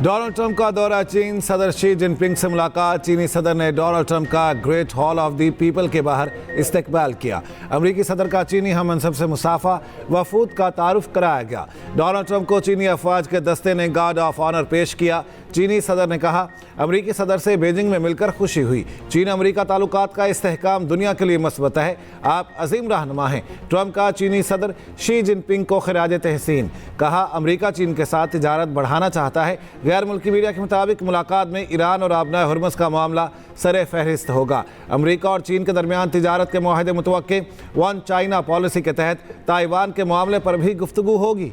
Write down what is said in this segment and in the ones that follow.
Donald Trump का दौरा चीन, सदर शी जिनपिंग से मुलाकात। चीनी सदर ने डोनाल्ड ट्रंप का great hall of the people के बाहर इस्तकबाल किया। अमरीकी सदर का चीनी हम मनसब से मुसाफा, वफूद का तारुफ कराया गया। डोनाल्ड ट्रंप को चीनी अफवाज के दस्ते ने गार्ड ऑफ ऑनर पेश किया। चीनी सदर ने कहा, अमरीकी सदर से बीजिंग में मिलकर खुशी हुई। चीन अमरीका ताल्लुकात का इस्तेहकाम दुनिया के लिए मस्बत है। आप अजीम रहनुमा हैं। ट्रंप का चीनी सदर शी जिनपिंग को खिराज तहसीन। कहा, अमरीका चीन के साथ तिजारत बढ़ाना चाहता है। गैर मुल्की मीडिया के मुताबिक मुलाकात में ईरान और आबनाए हुर्मुज़ का मामला सरे फहरिस्त होगा। अमरीका और चीन के दरमियान तिजारत के मुआहदे मुतवक्के वन चाइना पॉलिसी के तहत ताइवान के मामले पर भी गुफ्तगू होगी।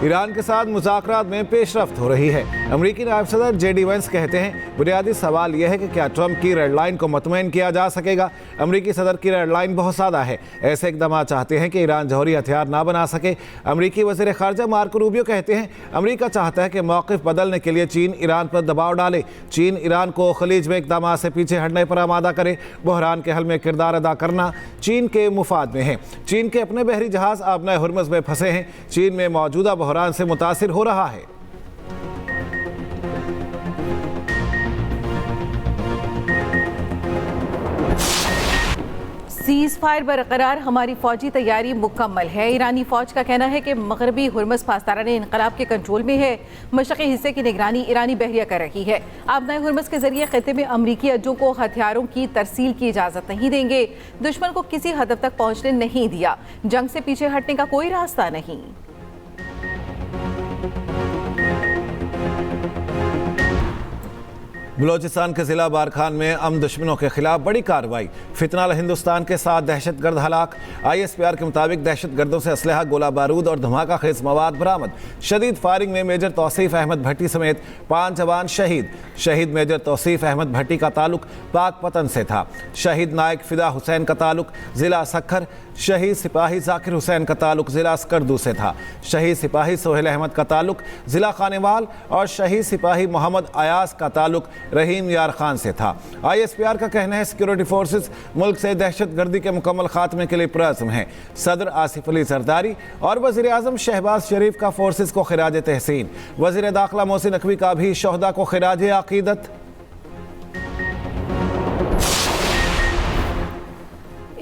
ईरान के साथ मुज़ाकरात में पेशरफ्त हो रही है। अमरीकी नायब सदर जेडी वेंस कहते हैं, बुनियादी सवाल यह है कि क्या ट्रंप की रेड लाइन को मुतमईन किया जा सकेगा। अमरीकी सदर की रेड लाइन बहुत सादा है। ऐसे इकदाम चाहते हैं कि ईरान जौहरी हथियार ना बना सके। अमरीकी वज़ीर ख़ारजा मार्को रूबियो कहते हैं, अमरीका चाहता है कि मौक़िफ़ बदलने के लिए चीन ईरान पर दबाव डाले। चीन ईरान को खलीज में इकदाम से पीछे हटने पर आमादा करे। बहरान के हल में किरदार अदा करना चीन के मुफाद में है। चीन के अपने बहरी जहाज़ आबनाए हुर्मुज़ में फंसे हैं। चीन में मौजूदा बहरान से मुतासिर हो रहा है। सीज़ फायर बरकरार, हमारी फौजी तैयारी मुकम्मल है। ईरानी फौज का कहना है कि मगरबी हुर्मुज़ पासदाराने इनकलाब के कंट्रोल में है। मशरक़ी हिस्से की निगरानी ईरानी बहरिया कर रही है। आबनाए हुर्मुज़ के जरिए खित्ते में अमरीकी अड्डों को हथियारों की तरसील की इजाज़त नहीं देंगे। दुश्मन को किसी हद तक पहुँचने नहीं दिया। जंग से पीछे हटने का कोई रास्ता नहीं। बलोचिस्तान के ज़िला बारखान में अमन दुश्मनों के खिलाफ बड़ी कार्रवाई। फितनाल हिंदुस्तान के 7 दहशतगर्द हलाक। ISPR के मुताबिक दहशतगर्दों से असलहा, गोला बारूद और धमाका खेज मवाद बरामद। शदीद फायरिंग में मेजर तौसीफ अहमद भट्टी समेत 5 जवान शहीद। शहीद मेजर तौसीफ अहमद भट्टी का ताल्लुक पाकपतन से था। शहीद नायक फिदा हुसैन का ताल्लुक ज़िला सखर। शहीद सिपाही जाकिर हुसैन का ताल्लुक ज़िला स्कर्दू से था। शहीद सिपाही सोहेल अहमद का ताल्लुक ज़िला खानेवाल और शहीद सिपाही मोहम्मद अयास का ताल्लुक रहीम यार खान से था। ISPR का कहना है, सिक्योरिटी फोर्सेस मुल्क से दहशतगर्दी के मुकम्मल खात्मे के लिए पुरअज़्म हैं। सदर आसिफ अली जरदारी और वज़ीर आज़म शहबाज शरीफ का फोर्सेस को खिराज तहसीन। वज़ीर दाखिला मोहसिन नकवी का भी शोहदा को खिराज अक़ीदत।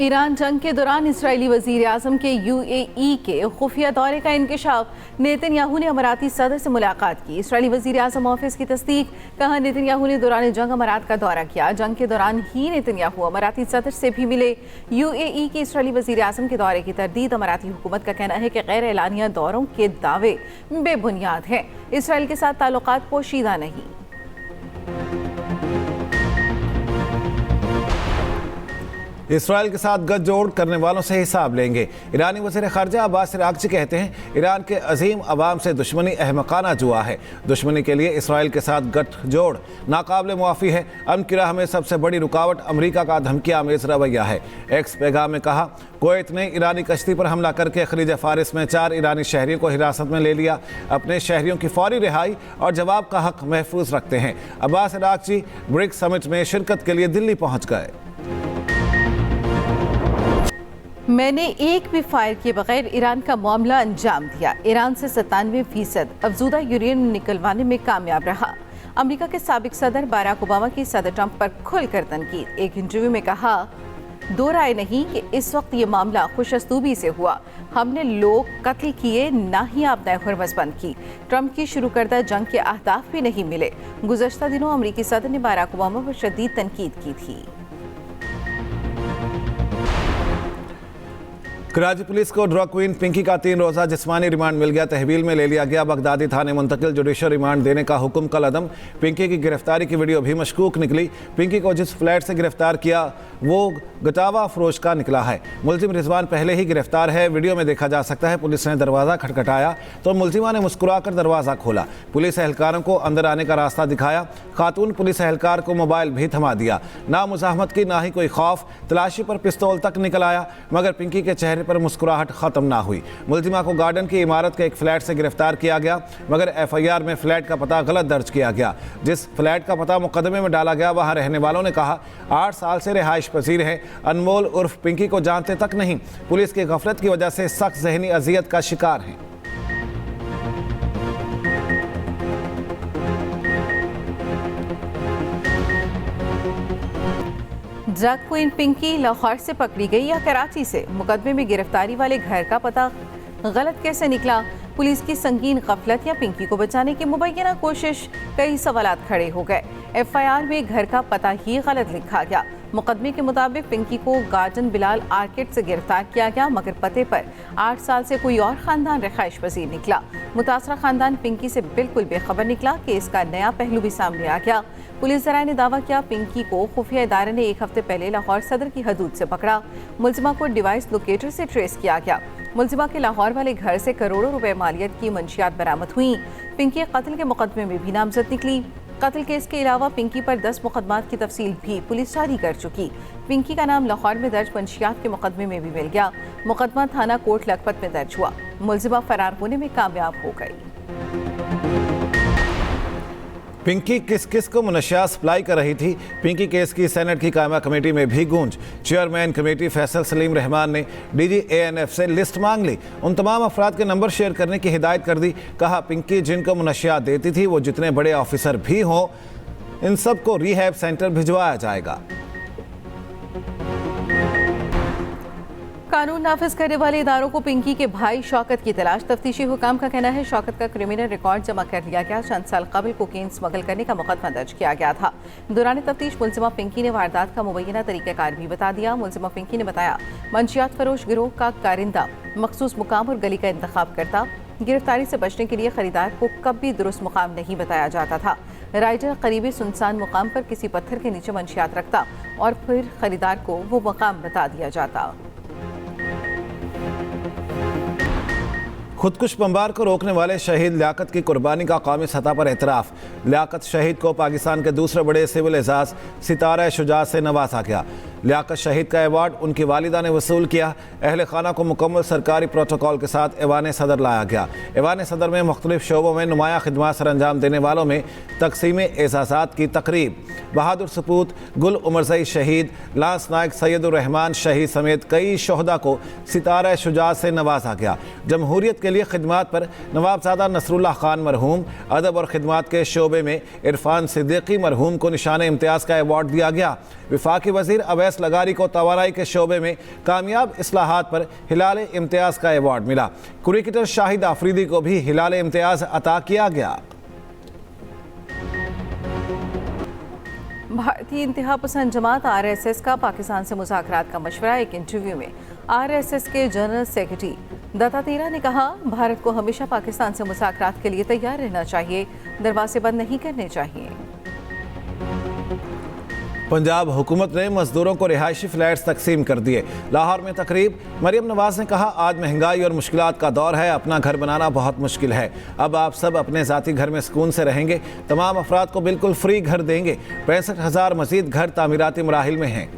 ईरान जंग के दौरान इसराइली वज़ीर आज़म के UAE के खुफिया दौरे का इंकशाफ। नेतन्याहू ने अमाराती सदर से मुलाकात की। इसराइली वज़ीर आज़म ऑफिस की तस्दीक। कहा, नेतन्याहू ने दौरान जंग अमारात का दौरा किया। जंग के दौरान ही नेतन्याहू अमाराती सदर से भी मिले। UAE के इसराइली वज़ीर आज़म के दौरे की तरदीद। अमाराती हुकूमत का कहना है कि गैर एलानिया दौरों के दावे बेबुनियाद हैं। इसराइल के साथ ताल्लुकात पोशीदा नहीं। इसराइल के साथ गठजोड़ करने वालों से हिसाब लेंगे। ईरानी वज़ीर ख़ारजा अब्बास अराग़ची कहते हैं, ईरान के अजीम अवाम से दुश्मनी अहमकाना जुआ है। दुश्मनी के लिए इसराइल के साथ गठजोड़ नाकाबिल मुआफ़ी है। अमन की राह में सबसे बड़ी रुकावट अमरीका का धमकी आमेज़ रवैया है। एक्स पैगाम में कहा, कुवैत ने ईरानी कश्ती पर हमला करके खलीज फ़ारिस में 4 ईरानी शहरियों को हिरासत में ले लिया। अपने शहरियों की फौरी रिहाई और जवाब का हक महफूज रखते हैं। अब्बास अराग़ची ब्रिक्स समिट में शिरकत के लिए दिल्ली पहुँच गए। मैंने एक भी फायर किए बगैर ईरान का मामला अंजाम दिया। ईरान से 97% अफजूदा यूरेनियम निकलवाने में कामयाब रहा। अमेरिका के साबिक सदर बाराक ओबामा की सदर ट्रंप पर खुलकर तनकीद। एक इंटरव्यू में कहा, दो राय नहीं कि इस वक्त ये मामला खुशअस्लूबी से हुआ। हमने लोग कत्ल किए, ना ही आबनाए हुर्मुज़ बंद की। ट्रंप की शुरू करदा जंग के अहदाफ भी नहीं मिले। गुज़श्ता दिनों अमेरिकी सदर ने बाराक ओबामा पर शदीद तनकीद की थी। कराची पुलिस को ड्रग क्वीन पिंकी का 3 रोज़ा जिस्मानी रिमांड मिल गया। तहवील में ले लिया गया। बगदादी थाने मुंतकिल। जुडिशल रिमांड देने का हुक्म कल अदम। पिंकी की गिरफ्तारी की वीडियो भी मशकूक निकली। पिंकी को जिस फ्लैट से गिरफ्तार किया वो गटावा फरोश का निकला है। मुलजिम रिजवान पहले ही गिरफ्तार है। वीडियो में देखा जा सकता है, पुलिस ने दरवाज़ा खटखटाया तो मुलजिमा ने मुस्कुराकर दरवाज़ा खोला। पुलिस एहलकारों को अंदर आने का रास्ता दिखाया। खातून पुलिस एहलकार को मोबाइल भी थमा दिया। ना मुज़ाहमत की, ना ही कोई खौफ। तलाशी पर पिस्तौल तक निकल आया, मगर पिंकी के चेहरे पर मुस्कुराहट खत्म ना हुई। मुलजिमा को गार्डन की इमारत के एक फ्लैट से गिरफ्तार किया गया, मगर FIR में फ्लैट का पता गलत दर्ज किया गया। जिस फ्लैट का पता मुकदमे में डाला गया, वहां रहने वालों ने कहा 8 साल से रिहाइश पजीर है। अनमोल उर्फ पिंकी को जानते तक नहीं। पुलिस की गफलत की वजह से सख्त ज़हनी अजियत का शिकार हैं। ड्रग क्वीन पिंकी लाहौर से पकड़ी गई या कराची से? मुकदमे में गिरफ्तारी वाले घर का पता गलत कैसे निकला? पुलिस की संगीन गफलत या पिंकी को बचाने की मुबैना कोशिश? कई सवालात खड़े हो गए। एफआईआर में घर का पता ही गलत लिखा गया। मुकदमे के मुताबिक पिंकी को गार्डन बिलाल आर्किड से गिरफ्तार किया गया, मगर पते पर 8 साल से कोई और खानदान रिहाइश पजीर निकला। मुतासरा खानदान पिंकी से बिल्कुल बेखबर निकला कि इसका नया पहलू भी सामने आ गया। पुलिस जराये ने दावा किया पिंकी को खुफिया इदारे ने 1 हफ्ते पहले लाहौर सदर की हदूद से पकड़ा। मुलजिमा को डिवाइस लोकेटर से ट्रेस किया गया। मुलजिमा के लाहौर वाले घर से करोड़ों रुपए मालियत की मंशियात बरामद हुई। पिंकी कत्ल के मुकदमे में भी नामजद निकली। कत्ल केस के अलावा पिंकी पर 10 मुकदमात की तफसील भी पुलिस जारी कर चुकी। पिंकी का नाम लाहौर में दर्ज मंशियात के मुकदमे में भी मिल गया। मुकदमा थाना कोट लखपत में दर्ज हुआ। मुलजिमा फरार होने में कामयाब हो गई। पिंकी किस किस को मुनशियात सप्लाई कर रही थी? पिंकी केस की सेनेट की कायमा कमेटी में भी गूंज। चेयरमैन कमेटी फैसल सलीम रहमान ने डीजी ANF से लिस्ट मांग ली। उन तमाम अफराद के नंबर शेयर करने की हिदायत कर दी। कहा पिंकी जिनको मुनशियात देती थी वो जितने बड़े ऑफिसर भी हों, इन सबको रिहैब सेंटर भिजवाया जाएगा। कानून नाफिज करने वाले इदारों को पिंकी के भाई शौकत की तलाश। तफ्तीशी हुकाम का कहना है शौकत का क्रिमिनल रिकॉर्ड जमा कर लिया गया। चंद साल कबल कोकेन स्मगल करने का मुकदमा दर्ज किया गया था। दौरान तफ्तीश मुलजिमा पिंकी ने वारदात का मुबैना तरीक़ाकार भी बता दिया। मुलजिमा पिंकी ने बताया मंशियात फरोश गिरोह का कारिंदा मखसूस मुकाम और गली का इंतखाब करता। गिरफ्तारी से बचने के लिए खरीदार को कभी दुरुस्त मुकाम नहीं बताया जाता था। राइडर करीबी सुनसान मुकाम पर किसी पत्थर के नीचे मंशियात रखता और फिर खरीदार को वो मुकाम बता दिया जाता। खुदकुश बमबार को रोकने वाले शहीद लियाकत की कुर्बानी का कौमी सतह पर एतराफ़। लियाकत शहीद को पाकिस्तान के दूसरे बड़े सिविल एजाज़ सितारा शुजात से नवाजा गया। लियाकत शहीद का अवार्ड उनकी वालिदा ने वसूल किया। अहल खाना को मुकम्मल सरकारी प्रोटोकॉल के साथ ऐवान सदर लाया गया। ऐवान सदर में मुख्तलिफ शोबों में नुमाया खिदमत सर अंजाम देने वालों में तकसीम एजाज़ात की तकरीब। बहादुर सपूत, गुल उमरजई शहीद, लांस नायक सैयदुर्रहमान शहीद समेत कई शोहदा को सितारा शुजात से नवाजा गया। जमहूरियत के लिए खिदमात पर नवाबजादा नसरुल्लाह खान मरहूम, अदब और खिदमात के शोबे में इरफान सिद्दीकी मरहूम को निशान इम्तियाज़ का अवार्ड दिया गया। वफाकी वज़ीर अवैस लगारी को तवानाई के शोबे में कामयाब इस्लाहात पर हिलाल इम्तियाज़ का अवार्ड मिला। क्रिकेटर शाहिद आफरीदी को भी हिलाल इम्तियाज़ अता किया गया। भारतीय इंतहा पसंद जमात RSS का पाकिस्तान से मुज़ाकरात का मशवरा। एक इंटरव्यू में RSS के जनरल सेक्रेटरी दत्तात्रेय ने कहा भारत को हमेशा पाकिस्तान से मुज़ाकरात के लिए तैयार रहना चाहिए, दरवाजे बंद नहीं करने चाहिए। पंजाब हुकूमत ने मजदूरों को रिहायशी फ्लैट्स तकसीम कर दिए। लाहौर में तकरीब। मरियम नवाज ने कहा आज महंगाई और मुश्किलात का दौर है, अपना घर बनाना बहुत मुश्किल है। अब आप सब अपने ज़ाती घर में सुकून से रहेंगे। तमाम अफराद को बिल्कुल फ्री घर देंगे। 65,000 मज़ीद घर तामीराती मराहिल में हैं।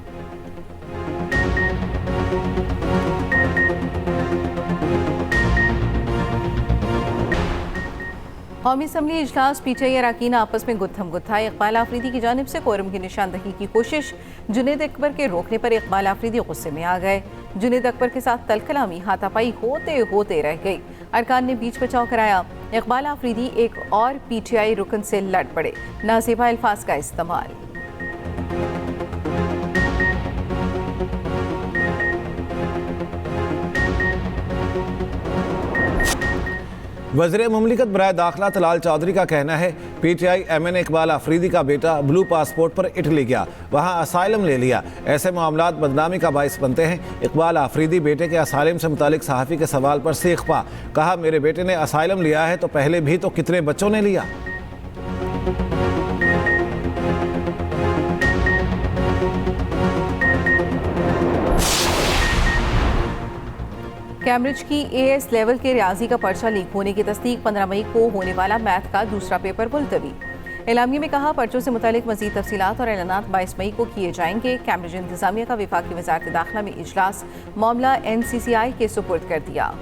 कौमी असम्बली इजलास PTI अरकान आपस में गुत्थम गुत्था। इकबाल आफरीदी की जानिब से कोरम की निशानदही की कोशिश। जुनेद अकबर के रोकने पर इकबाल आफरीदी गुस्से में आ गए। जुनेद अकबर के साथ तलकलामी हाथापाई होते होते रह गई। अरकान ने बीच बचाव कराया। इकबाल आफरीदी एक और PTI रुकन से लड़ पड़े। नाज़ेबा अल्फाज का इस्तेमाल। वज़ीर मुमलिकत बराए दाखिला तलाल चौधरी का कहना है PTI MN इकबाल आफरीदी का बेटा ब्लू पासपोर्ट पर इटली गया, वहां असाइलम ले लिया। ऐसे मामलात बदनामी का बाइस बनते हैं। इकबाल आफरीदी बेटे के असाइलम से मुतालिक सहाफ़ी के सवाल पर सीख पा। कहा मेरे बेटे ने असाइलम लिया है तो पहले भी तो कितने बच्चों ने लिया। कैम्ब्रिज की AS लेवल के रियाजी का पर्चा लीक होने की तस्दीक। 15 मई को होने वाला मैथ का दूसरा पेपर मुलतवी। एलामिया में कहा पर्चों से मुतालिक मज़ीद तफसीलात और ऐलानात 22 मई को किए जाएंगे। कैम्ब्रिज इंतजामिया का वफाकी वज़ारत दाखिला में इजलास। मामला NCCI के सुपुर्द कर दिया।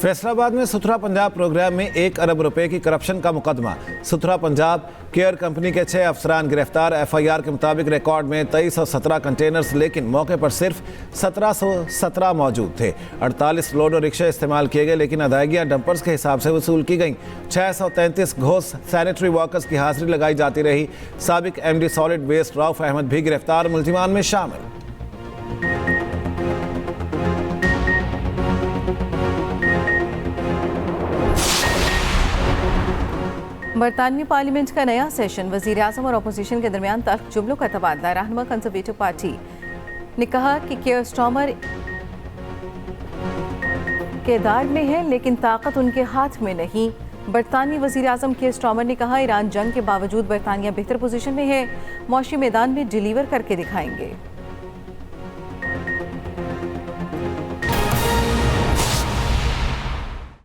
फैसलाबाद में सुथरा पंजाब प्रोग्राम में 1 अरब रुपए की करप्शन का मुकदमा। सुथरा पंजाब केयर कंपनी के 6 अफसरान गिरफ्तार। एफआईआर के मुताबिक रिकॉर्ड में 2317 कंटेनर्स, लेकिन मौके पर सिर्फ 1717 मौजूद थे। 48 लोडो रिक्शे इस्तेमाल किए गए, लेकिन अदायगियां डंपर्स के हिसाब से वसूल की गईं। 633 घोष सैनिटरी वर्कर्स की हाजिरी लगाई जाती रही। साबिक MD solid waste Rauf Ahmed भी गिरफ्तार, मुल्जिमान में शामिल। बरतानवी पार्लियामेंट का नया सेशन, वजीर आजम और अपोजिशन के दरमियान तल्ख जुमलों का तबादला। रहनुमा कंजर्वेटिव पार्टी ने कहा कि केयर स्टार्मर इक़्तिदार में है, लेकिन ताकत उनके हाथ में नहीं। बरतानवी वजीर आजम केयर स्टार्मर ने कहा, ईरान जंग के बावजूद बरतानिया बेहतर पोजीशन में है, मौशी मैदान में डिलीवर करके दिखाएंगे।